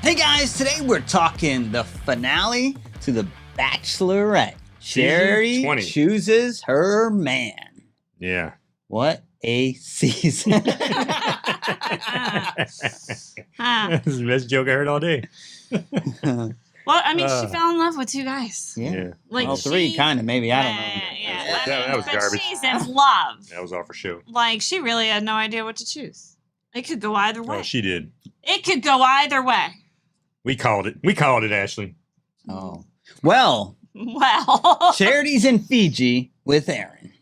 Hey guys, today we're talking the finale to the Bachelorette. Charity chooses her man. Yeah. What a season. That's the best joke I heard all day. Well, I mean, she fell in love with two guys. Yeah. Like well, three, kind of, maybe. I don't know. Yeah. That was but garbage. she's in love. That was all for show. Like, she really had no idea what to choose. It could go either way. Oh, she did. It could go either way. We called it. We called it, Ashley. Oh. Well, Charity's in Fiji with Aaron.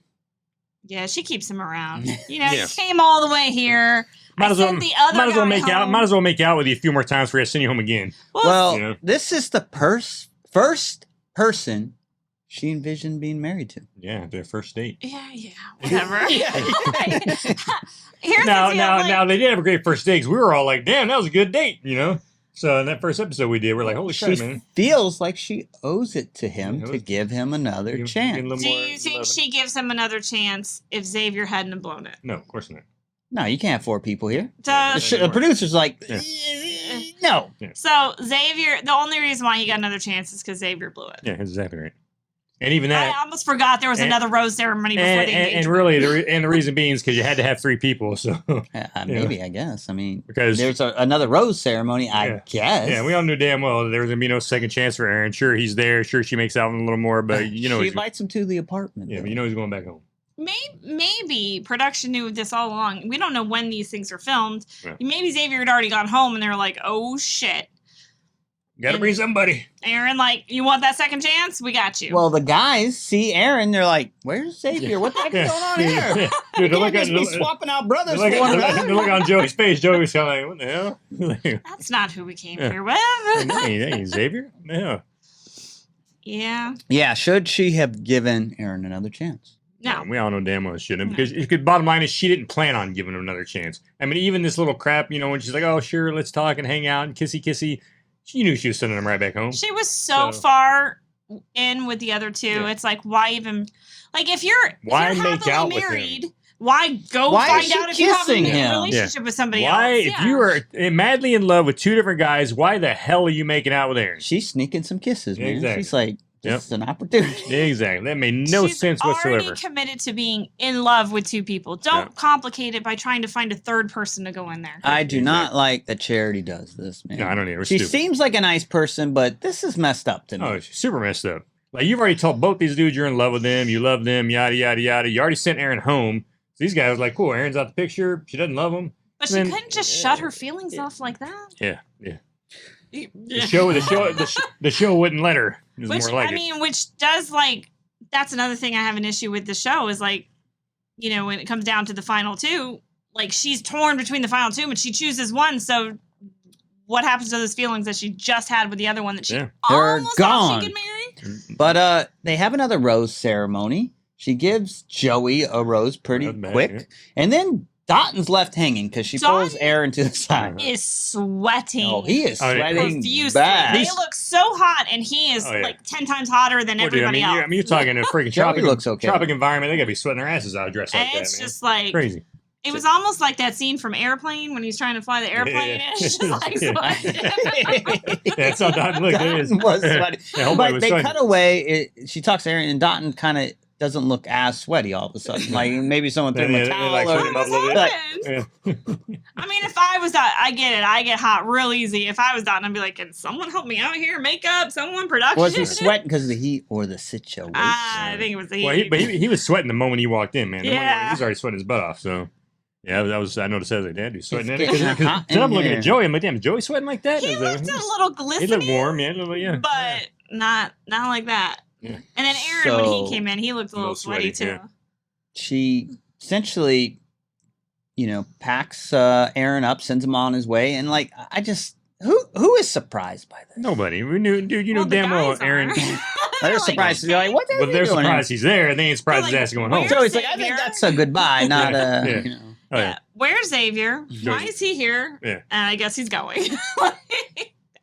Yeah, she keeps him around. You know, Yeah. he came all the way here. Might as well make out with you a few more times before I send you home again. Well, you know. this is the first person she envisioned being married to. Yeah, their first date. Yeah, whatever. Here's Now, the deal, now they did have a great first date because we were all like, "Damn, that was a good date," you know. So in that first episode we did, we're like, "Holy shit, man!" Feels like she owes it to him to give him another chance. Do you think she gives him another chance if Xavier hadn't blown it? No, of course not. No, you can't have four people here. Yeah, The producer's like, no. Yeah. So Xavier, the only reason why he got another chance is because Xavier blew it. Yeah, that's exactly right. And even that, I almost forgot there was another rose ceremony before the engagement. And really, the reason being is because you had to have three people. So maybe, I guess. I mean, because there's another rose ceremony, I guess. Yeah, we all knew damn well there was gonna be no second chance for Aaron. Sure, he's there. Sure, she makes out with him a little more, but you know, she invites him to the apartment. Yeah, but you know he's going back home. Maybe production knew this all along. We don't know when these things are filmed. Yeah. Maybe Xavier had already gone home, and they were like, "Oh shit." Gotta bring somebody. Aaron, like, you want that second chance? We got you. Well, the guys see Aaron. They're like, "Where's Xavier? What the heck is going on here?" Yeah. Dude, they can't just be swapping out brothers for one another. Look on Joey's face. Joey's kind of like, "What the hell?" That's not who we came here with. That ain't Xavier. Yeah. Yeah. Yeah. Should she have given Aaron another chance? No. We all know damn well she shouldn't. Because bottom line is she didn't plan on giving him another chance. I mean, even this little crap, you know, when she's like, "Oh, sure, let's talk and hang out and kissy." She knew she was sending him right back home. She was so far in with the other two. Yeah. It's like, why even? Like, if you're happily married, why find out if you have a relationship with somebody else? If you are madly in love with two different guys, why the hell are you making out with Aaron? She's sneaking some kisses, man. Exactly. She's like, this is an opportunity. Exactly. That made no sense whatsoever. She's already committed to being in love with two people. Don't complicate it by trying to find a third person to go in there. I do not like that Charity does this, man. No, I don't either. She seems like a nice person, but this is messed up to me. Oh, she's super messed up. Like, you've already told both these dudes you're in love with them, you love them, yada, yada, yada. You already sent Aaron home. So these guys were like, cool, Aaron's out the picture. She doesn't love him. But she couldn't just shut her feelings off like that. Yeah. The show wouldn't let her. Which does, like, that's another thing I have an issue with the show is, like, you know, when it comes down to the final two, like, she's torn between the final two, but she chooses one. So what happens to those feelings that she just had with the other one that she almost thought she could marry? But they have another rose ceremony. She gives Joey a rose pretty quick, and then Dotton's left hanging because she pulls Aaron to the side. Is sweating. Oh, he is sweating bad. They look so hot, and he is like 10 times hotter than everybody else. I mean, you're talking a freaking tropic environment. They gotta be sweating their asses out dressed like that, man. It's just like crazy. It was almost like that scene from Airplane when he's trying to fly the airplane. Yeah. It's just like sweating. That's how Dotton looked. Dotton was sweating. But they cut away. She talks to Aaron, and Dotton kind of doesn't look as sweaty all of a sudden. Like maybe someone threw him a towel. I mean, if I was Dotton, I get it. I get hot real easy. If I was Dotton, I'd be like, can someone help me out here? Makeup? Someone? Production? Was he sweating because of the heat or the situation? I think it was the heat. Well, he was sweating the moment he walked in, man. Yeah. He was already sweating his butt off, so... Yeah, I noticed that. I was like, Dad, he's sweating in it. I'm looking at Joey. I'm like, damn, Joey sweating like that? He looked a little glistening. He looked warm, yeah. But not like that. Yeah. And then Aaron, when he came in, he looked a little sweaty too. Yeah. She essentially, packs Aaron up, sends him on his way, and like, I just who is surprised by this? Nobody. We knew, dude. You know damn well Aaron. They're surprised. They're like, what? Well, they're surprised he's there. They ain't surprised his ass going home. So he's like, I think that's a goodbye, not a. Where's Xavier? Why is he here? Yeah. And I guess he's going.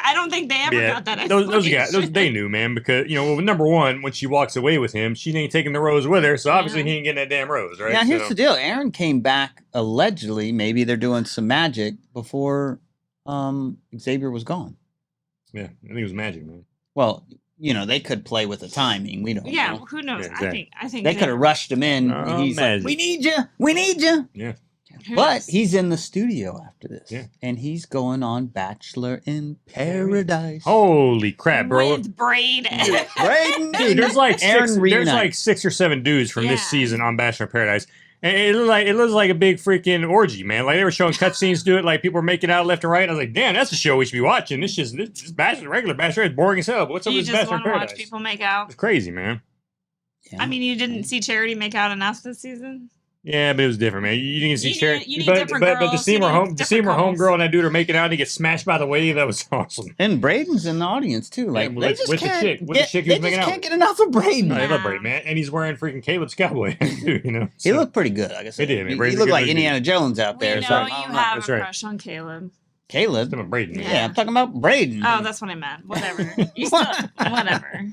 I don't think they ever got that. Those guys, they knew, man, because number one, when she walks away with him, she ain't taking the rose with her, so obviously he ain't getting that damn rose, right? Yeah, here's the deal. Aaron came back allegedly. Maybe they're doing some magic before Xavier was gone. Yeah, I think it was magic, man. Well, they could play with the timing. We don't Yeah, know. who knows? Yeah, exactly. I think They could have rushed him in. Oh, And he's like, magic. we need you. We need you. Yeah. But he's in the studio after this. Yeah. And he's going on Bachelor in Paradise. Holy crap, bro. with Braden. Braden. Dude, there's like Aaron six, reunite. there's like 6 or 7 dudes from this Yeah. season on Bachelor in Paradise. And it looks like a big freaking orgy, man. Like they were showing cutscenes to it, like people were making out left and right. I was like, damn, that's a show we should be watching. This Bachelor, regular Bachelor is boring as hell. But what's up You with this just Bachelor in want to watch Paradise? people make out. It's crazy, man. Yeah. I mean, you didn't see Charity make out enough this season. Yeah, but it was different, man. You didn't see You Cherry. need But different the girls, Seymour you need the different Seymour girls. homegirl and that dude are making out and he gets smashed by the wave. That was awesome. And Braden's in the audience too. Like Yeah, they with just the can't chick- with the get, chick he they was making just out can't with. get enough of Braden. No, I love Yeah. Braid, man. And he's wearing freaking Caleb's cowboy too, you know. He So- looked pretty good. Like I said, He did, man. He Braden's a looked good like looking Indiana Jones out We there. know so I you don't have That's a right. crush on Caleb. Caleb. Talking about Braden. Yeah. Yeah, I'm talking about Braden. Oh, that's what I meant. Whatever. You still, whatever.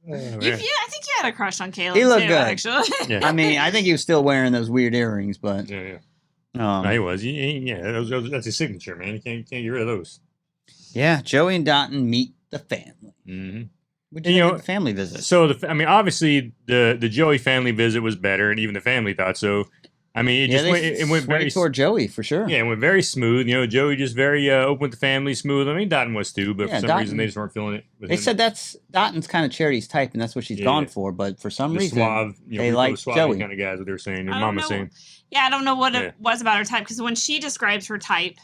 Oh, I yeah. think you had a crush on Caleb. He looked too, good. actually. Yeah. I mean, I think he was still wearing those weird earrings, but Yeah, yeah. um, No, he was. That's his signature, man. You can't get rid of those. yeah, Joey and Dotton meet the family. Mm-hmm. What And, did you you think know, of the family visit? So obviously the Joey family visit was better, and even the family thought so. I mean, it yeah, just they went, it went very swayed toward Joey for sure. yeah, it went very smooth. You know, Joey just very open with the family, smooth. I mean, Dotton was too, but Yeah, for some reason Dotton- they just weren't feeling it. With They him. said that's Dotton's kind of Charity's type, and that's what she's Yeah. gone for. But for some the reason, suave, they Rico like suave Joey. kind of guys. What they were saying, your I mama don't saying. know. Yeah, I don't know what Yeah. it was about her type because when she describes her type,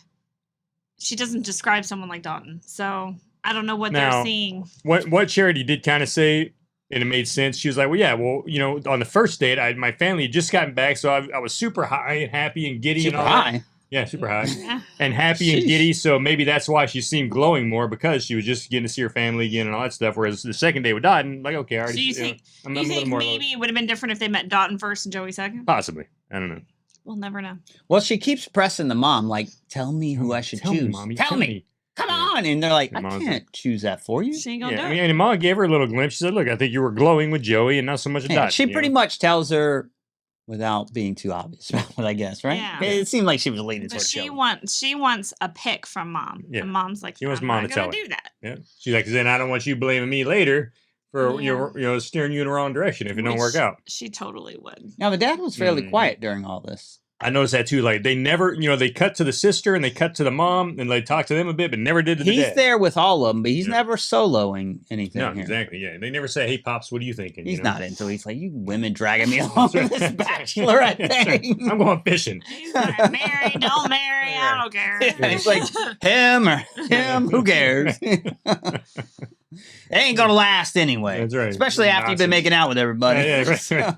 she doesn't describe someone like Dotton. So I don't know what Now- they're seeing. What Charity did kind of say, and it made sense. She was like, "Well, yeah, well, you know, on the first date, my family had just gotten back, so I was super high and happy and giddy super and all that. high. Yeah, super high Yeah. and happy and Sheesh. giddy. So maybe that's why she seemed glowing more because she was just getting to see her family again and all that stuff. Whereas the second day with Dotton, like, okay, I already. So you know, think I'm you a little think more maybe it would have been different if they met Dotton first and Joey second? possibly. I don't know. We'll never know. Well, she keeps pressing the mom, like, "Tell me who I should Tell me, choose. Mommy, tell me. Come Yeah. on!" And they're like, And "I Mom's can't choose that for you." She ain't gonna Yeah, I do mean, it. and Mom gave her a little glimpse. She said, "Look, I think you were glowing with Joey, and not so much with Yeah, Dotton." she you pretty know? much tells her without being too obvious about it, I guess, right? Yeah. It seemed like she was leaning But towards she Joey. wants a pick from Mom. Yeah. And Mom's like, She wants I'm Mom not to tell gonna her. do that. Yeah, she's like, "Then I don't want you blaming me later for steering you in the wrong direction if it don't work Which out." She totally would. Now, the dad was fairly Mhm. quiet during all this. I noticed that too. Like they never, they cut to the sister and they cut to the mom and they talk to them a bit, but never did to the He's dad. there with all of them, but he's Yeah. never soloing anything No, here. exactly. Yeah, they never say, "Hey, pops, what are you thinking?" He's you know? not into it. He's like, "You women dragging me along That's with right. this Bachelorette thing." I'm going fishing. He's like, marry, don't marry, I don't care. Yeah, he's like, him or him, who cares? It ain't gonna last anyway. That's right. Especially after you've been Nonsense. making out with everybody. Yeah, right. So-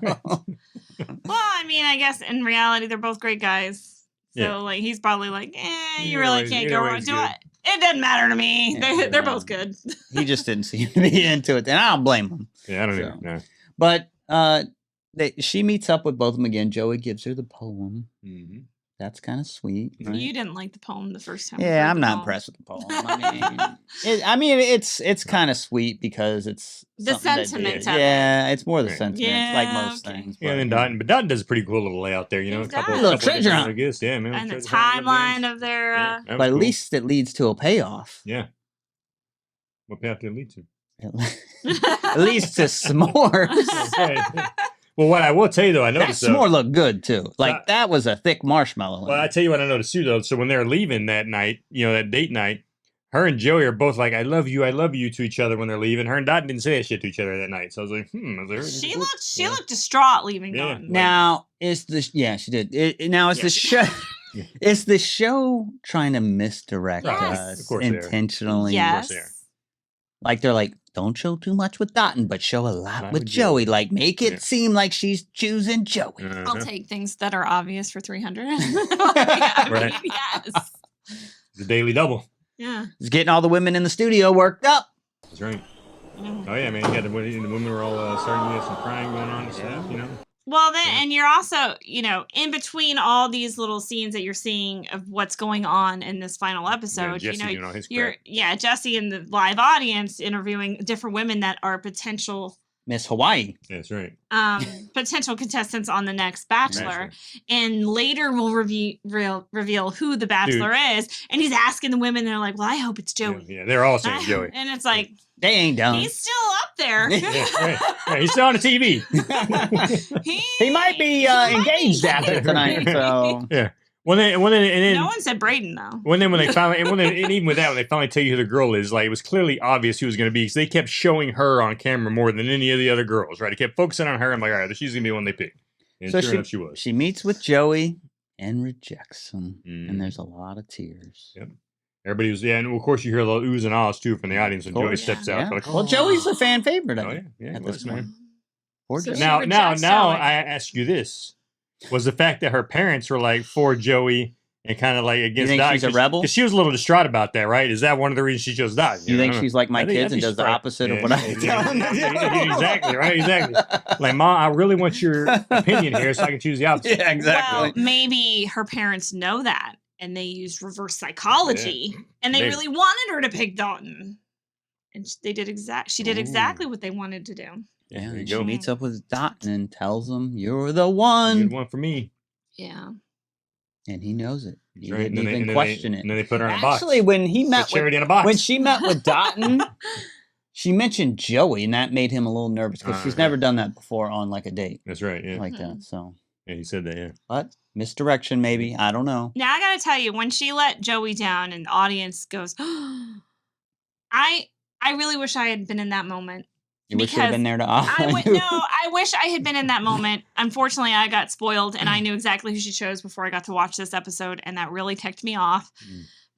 Well, I mean, I guess in reality, they're both great guys. So, Yeah. like, he's probably like, you Either really way- can't either go way wrong. is Do good. it doesn't matter to me. Yeah, They're no. both good. He just didn't seem to be into it, and I don't blame him. Yeah, I don't So. even know. But she meets up with both of them again. Joey gives her the poem. Mm-hmm. That's kind of sweet. Right? You didn't like the poem the first time. Yeah, I I'm heard not the poem. impressed with the poem. I mean, it's kind of sweet because it's The something that- sentiment of it. Yeah, it's more the Yeah. sentiment, like Yeah, most okay. things. Yeah, and then Dotton does a pretty cool little layout there. He A couple, does. Little couple treasure different, hunt. I guess. Yeah, man. And the treasure hunt, good timeline things. of their. Yeah, that was But at cool. least it leads to a payoff. Yeah. What path did it lead to? At least to s'mores. Okay. Well, what I will tell you though, I That noticed s'more looked good too. Like That- that was a thick marshmallow. Well, I tell you what I noticed too, though. So when they're leaving that night, that date night, her and Joey are both like, I love you," to each other when they're leaving. Her and Dotton didn't say that shit to each other that night. So I was like, She looked distraught leaving. Yeah. Dawn. now is the yeah she did. Now is Yeah. the show is the show trying to misdirect Yes. us Of course they are. intentionally? Yes. they are. Like they're like, don't show too much with Dotton, but show a lot Not with with Joey. Joey. Like make it Yeah. seem like she's choosing Joey. I'll Uh-huh. take things that are obvious for 300. Right. Yes. The daily double. Yeah. It's getting all the women in the studio worked up. That's right. Yeah. Oh yeah, man. You got the women were all starting to get some crying going on and stuff. Well, then, Yeah. and you're also, in between all these little scenes that you're seeing of what's going on in this final episode, Jesse doing all his you're crap. Jesse in the live audience interviewing different women that are potential Miss Hawaii. That's right. Potential contestants on the next Bachelor, and later we'll reveal who the Bachelor is. And he's asking the women, they're like, "Well, I hope it's Joey." Yeah, they're all saying Joey, and it's like they ain't done. He's still up there. Yeah, he's still on the TV. he might be engaged after tonight. So yeah. Well, then, no one said Braden though. When they finally, and even with that, when they finally tell you who the girl is, like it was clearly obvious who was going to be because they kept showing her on camera more than any of the other girls. Right? They kept focusing on her. I'm like, all right, she's going to be the one they pick. And so sure enough, she was. She meets with Joey and rejects him, and there's a lot of tears. Yep. Everybody was, and of course you hear a little oohs and ahs too from the audience when Joey steps out. Like, well, Joey's a fan favorite. Oh yeah, at this point. So now, I ask you this: was the fact that her parents were like for Joey and kind of like against Dot? She's a rebel because she was a little distraught about that, right? Is that one of the reasons she chose Dot? You think she's like my kids and does the opposite of what I tell them? Exactly right, exactly. Like, Mom, I really want your opinion here, so I can choose the opposite. Yeah, exactly. Well, maybe her parents know that, and they used reverse psychology, and they really wanted her to pick Dalton, and she did exactly what they wanted to do. Yeah, and she meets up with Dalton and tells him, "You're the one. You're the one for me." Yeah. And he knows it. He right. didn't even question it. And then they put her in a box. Actually, when he met Charity in a box. When she met with Dalton, she mentioned Joey, and that made him a little nervous because she's never done that before on like a date. That's right. Yeah. Like that. So. Yeah, he said that. Yeah. But misdirection, maybe. I don't know. Now I gotta tell you, when she let Joey down, and the audience goes, I really wish I had been in that moment. You wish you had been there to offer. I wish I had been in that moment. Unfortunately, I got spoiled, and I knew exactly who she chose before I got to watch this episode, and that really ticked me off.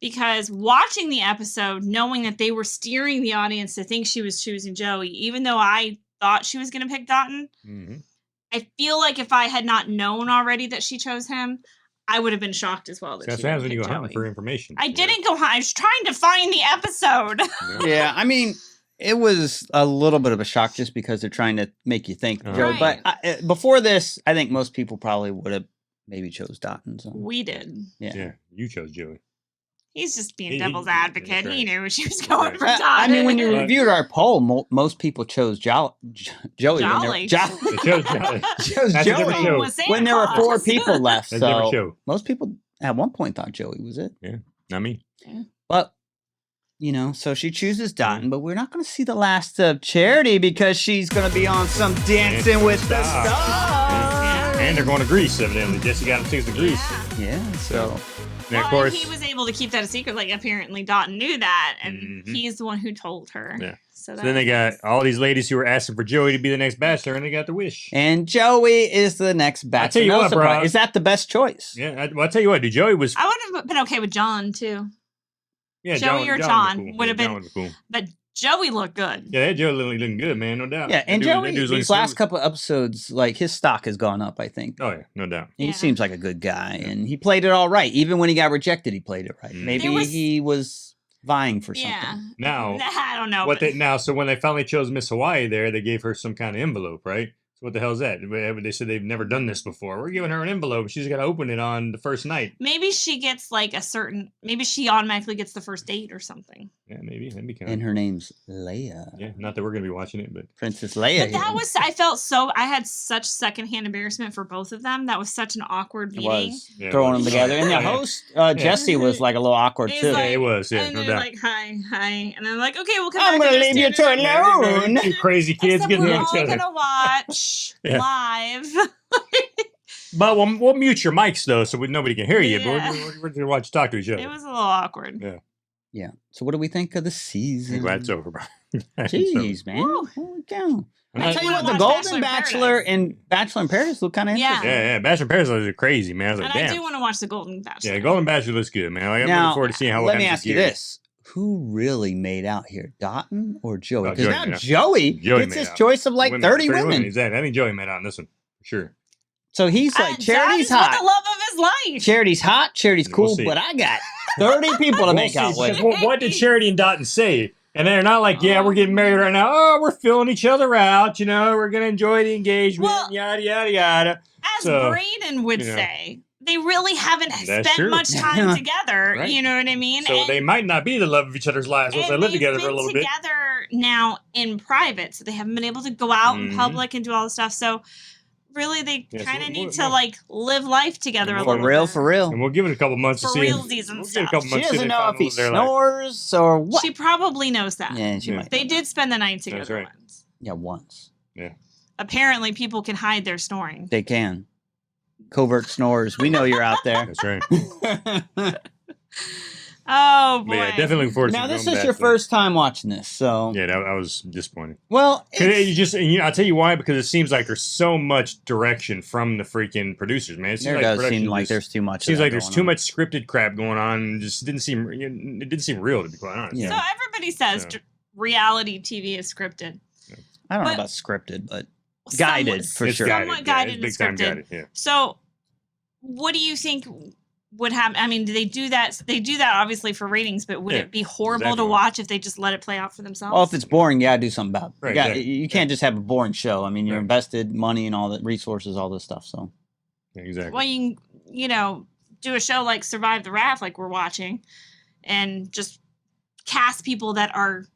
Because watching the episode, knowing that they were steering the audience to think she was choosing Joey, even though I thought she was going to pick Dalton, I feel like if I had not known already that she chose him, I would have been shocked as well. That's what happens when you go hunting for information. I didn't go hunting. I was trying to find the episode. Yeah, I mean... It was a little bit of a shock just because they're trying to make you think, Joe. Right. But before this, I think most people probably would have maybe chose Dalton. So. We did. Yeah, you chose Joey. He's just being devil's advocate. Right. He knew she was going for Dalton. I mean, when you reviewed our poll, most people chose Joey. Jolly. They chose Jolly. chose Joey when there were 4 people left. So most people at one point thought Joey was it. Yeah, not me. Yeah. But. You know, so she chooses Dalton, but we're not going to see the last of Charity because she's going to be on some Dancing with the Stars. And they're going to Greece, evidently. Jesse got them tickets to Greece. Yeah, so. And of course, he was able to keep that a secret. Like, apparently Dalton knew that, and he's the one who told her. Yeah. So then they got all these ladies who were asking for Joey to be the next Bachelor, and they got the wish. And Joey is the next Bachelor. I tell you what, bro. Is that the best choice? Yeah, I'll tell you what, dude. Joey was... I would have been okay with John, too. Yeah, Joey or John would have been, cool. But Joey looked good. Yeah, Joey looking good, man, no doubt. Yeah, and Joey, these last couple of episodes, like his stock has gone up, I think. Oh yeah, no doubt. He seems like a good guy, and he played it all right. Even when he got rejected, he played it right. Maybe he was vying for something. Yeah. Now I don't know. So when they finally chose Miss Hawaii, they gave her some kind of envelope, right? So what the hell is that? They said they've never done this before. We're giving her an envelope. She's got to open it on the first night. Maybe she gets like maybe she automatically gets the first date or something. Yeah, maybe. That'd be kind And her name's Leia. Yeah, not that we're going to be watching it, but. Princess Leia. But I had such secondhand embarrassment for both of them. That was such an awkward meeting. It was. Throwing them together. And the host, Jesse, was like a little awkward too. Like, it was, yeah, and no they're doubt. like, hi. And I'm like, okay, we'll come I'm back. going to leave you to alone. Two crazy kids getting we're at each all other. going to watch live. But we'll mute your mics, though, so nobody can hear you. But we're going to watch talk to each other. It was a little awkward. Yeah. Yeah. So what do we think of the season? I'm glad it's over, bro. Jeez, man. Here we go. I tell you what, the watch Golden Bachelor and Bachelor in Paradise look kind of interesting. Yeah. Bachelor in Paradise are crazy, man. I was like, damn. I do want to watch the Golden Bachelor. Yeah, Golden Bachelor looks good, man. Like, I'm now, looking forward to seeing how. Let me ask you this: who really made out here, Dalton or Joey? Because now Joey gets his choice of like 30 women. Exactly. I think Joey made out on this one for sure. So he's like, Charity's hot. The love of his life. Charity's hot. Charity's cool, but I got 30 people to make out with. What did Charity and Dalton say? And they're not like, we're getting married right now. Oh, we're filling each other out. You know, we're going to enjoy the engagement, yada, yada, yada. As Braden would say, they really haven't spent true. much time together. Right. You know what I mean? So they might not be the love of each other's lives once they live together for a little bit. Together now in private, so they haven't been able to go out in public and do all this stuff. So really, they kind of need to like live life together a little bit. For real. And we'll give it a couple months to see. We'll give it a couple She months doesn't know if he snores or what. She probably knows that. Yeah, she might. They did spend the night together That's right. once. Yeah, once. Yeah. Apparently, people can hide their snoring. They can. Covert snores. We know you're out there. That's right. Oh boy! But yeah, definitely look forward to Now, this going is back your to- first time watching this, so Yeah, I was disappointed. well, I'll tell you why, because it seems like there's so much direction from the freaking producers, man. It seems there like does production seem like just- there's too much. Seems of that like there's going too on. much scripted crap going on. And just it didn't seem real, to be quite honest. Yeah. So everybody says reality TV is scripted. I don't know but- about scripted, but guided for It's sure. Somewhat guided it's and big time scripted. guided, yeah. So, what do you think would happen? I mean, do they do that? They do that obviously for ratings, but would Yeah, it be horrible exactly. to watch if they just let it play out for themselves? Well, if it's boring, you gotta do something about it. Right, you, exactly. you can't just have a boring show. I mean, you're Right. invested money and all the resources, all this stuff. So Yeah, exactly. well, you can, do a show like Survive the Raft, like we're watching, and just cast people that are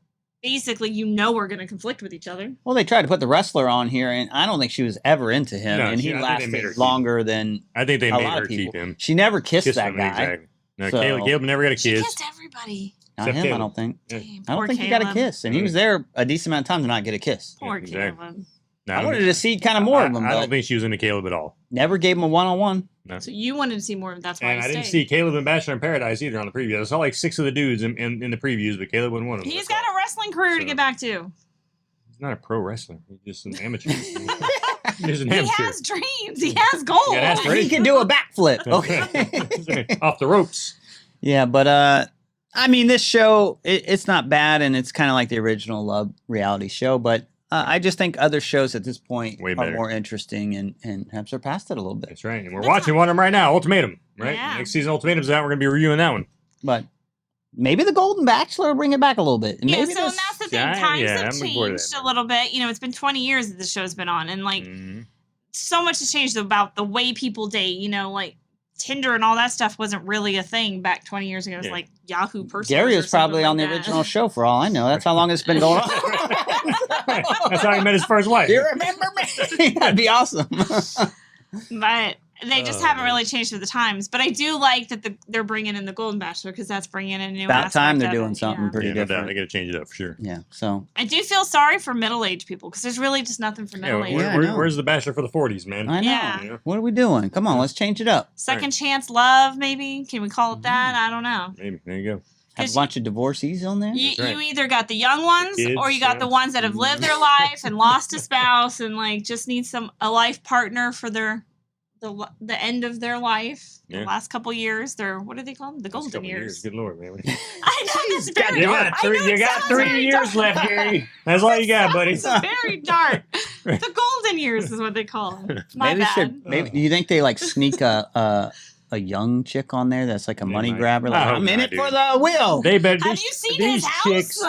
basically we're going to conflict with each other. well, they tried to put the wrestler on here, and I don't think she was ever into him, No, and I he think they made her lasted keep longer than I think they a made lot her of people. keep him. She never kissed Kiss that him, guy. exactly. No, So- Caleb never got a She kiss. kissed everybody. Not Except him, I Caleb. don't think. Yeah. Dang, I poor don't think Caleb. he got a kiss, and he Mm. was there a decent amount of time to not get a kiss. Poor Yeah, exactly. Caleb. No, I wanted to see kind of more of him, I but don't think she was into Caleb at all. never gave him a one-on-one. No. So you wanted to see more of that's why And you I didn't stayed. see Caleb in Bachelor in Paradise either on the preview. I saw like 6 of the dudes in the previews, but Caleb wasn't one of them. He's got a wrestling career to So- get back to. He's not a pro wrestler. He's just an amateur. He's an He amateur. has dreams. He has goals. Yeah, that's right. He can do a backflip. Okay. Off the ropes. Yeah, but I mean, this show it's not bad, and it's kind of like the original Love reality show. But I just think other shows at this point Way are better. more interesting and have surpassed it a little bit. That's right. And we're watching one of them right now, Ultimatum. Right? Yeah. Next season, Ultimatum's out. We're going to be reviewing that one. But maybe the Golden Bachelor will bring it back a little bit. And Yeah, maybe so this, that's the thing. Yeah, Times yeah, have I'm looking forward to changed that. a little bit. It's been 20 years that the show's been on, and like Mhm. so much has changed about the way people date. Like Tinder and all that stuff wasn't really a thing back 20 years ago. It was Yeah. like Yahoo Personal. Gary or was probably something on the like that. original show for all I know. That's how long it's been going on. That's how he met his first wife. You remember me? That'd be awesome. But they just Oh, haven't man. really changed with the times. But I do like that they're bringing in the Golden Bachelor because that's bringing in a new About time aspect they're of doing it, something yeah. pretty Yeah, no doubt. different. They got to change it up for sure. Yeah, so I do feel sorry for middle-aged people because there's really just nothing for Yeah, middle-aged. I know. where's the Bachelor for the 40s, man? I know. Yeah. What are we doing? Come on, let's change it up. Second chance love, maybe? Can we call it that? Mm-hmm. I don't know. Maybe. There you go. Have a bunch of divorcees on there. You, That's right. you either got the young ones Kids, or you got yeah. the ones that have lived their life and lost a spouse and like just need a life partner for the end of their life. The Yeah. last couple years. What do they call them? The That's a golden couple years. Good Lord, man. I know it's very You dark. got three, I know you it got sounds 3 very years dark. left, Gary. That's all you got, buddy. It's very dark. The golden years is what they call them. My Maybe bad. maybe do you think they like sneak a young chick on there that's like a They money might. grabber? Like, I hope I'm in not, it dude. for the wheel. They bet Have these, you seen these his house? chicks.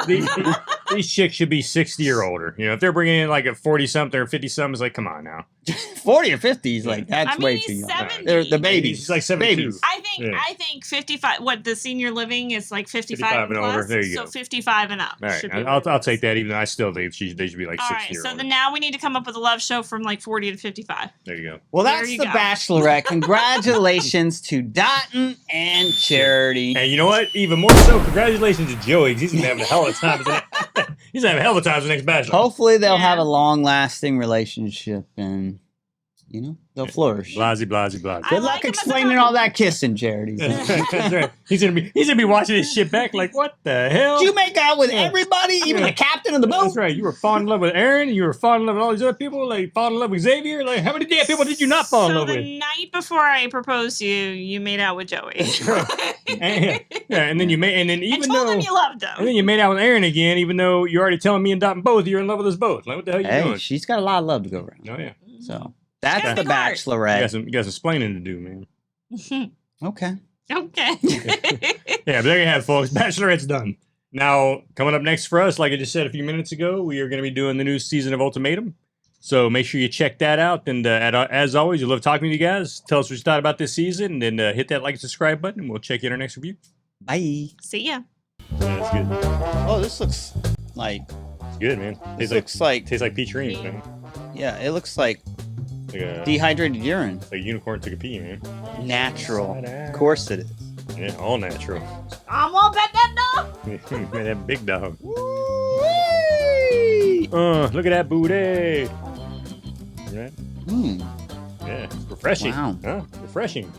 These chicks should be 60 or older. If they're bringing in like a 40 something or 50 something, it's like, come on now. 40 or 50s, like that's I mean, way he's too young. 70. They're the babies. He's like 72. Babies. Yeah. I think 55. What the senior living is like 55, 55 and plus. older. There you so go. 55 and up. All right, should be I'll what it I'll is. take that. Even though I still think they should be like All 60 right, or so older. then now we need to come up with a love show from like 40 to 55. There you go. Well, There that's you the go. Bachelorette. Congratulations to Dotton and Charity. And you know what? Even more so, congratulations to Joey, 'cause he's gonna have a hell of a time. He's gonna have a hell of a time as the next Bachelor. Hopefully, they'll Yeah. have a long-lasting relationship and they'll flourish. Blasey, blasey, blasey. I Good like luck him as a explaining couple. all that kissing, Charity. That's right. That's right. He's gonna be watching this shit back like, what the hell? Did you make out with everybody, even the captain of the boat? That's right. You were falling in love with Aaron. You were falling in love with all these other people. Like falling in love with Xavier. Like how many damn people did you not fall in So love the with? night before I proposed to you, you made out with Joey. And, yeah, and then And told him you loved and then him. you made out with Aaron again, even though you're already telling me and Dot and both you're in love with us both. Like what the hell you Hey, doing? she's got a lot of love to go around. Oh yeah, So that's got the a big heart. Bachelorette. you got some explaining to do, man. Okay. Okay. Yeah, but there you have it, folks. Bachelorette's done. Now, coming up next for us, like I just said a few minutes ago, we are going to be doing the new season of Ultimatum. So make sure you check that out. And as always, we love talking to you guys. Tell us what you thought about this season, and then hit that like and subscribe button, and we'll check you in our next review. Bye. See ya. Yeah, that's good. Oh, this looks like. It's good, man. Tastes like peach rings, man. Yeah, it looks like Like a dehydrated urine. like a unicorn took a pee, man. Natural. Of course it is. Yeah, all natural. I'm gonna bet that dog. Man, that big dog. Woo-wee! Look at that booty. Right? Mm. Yeah, it's refreshing. Wow. Huh? Refreshing.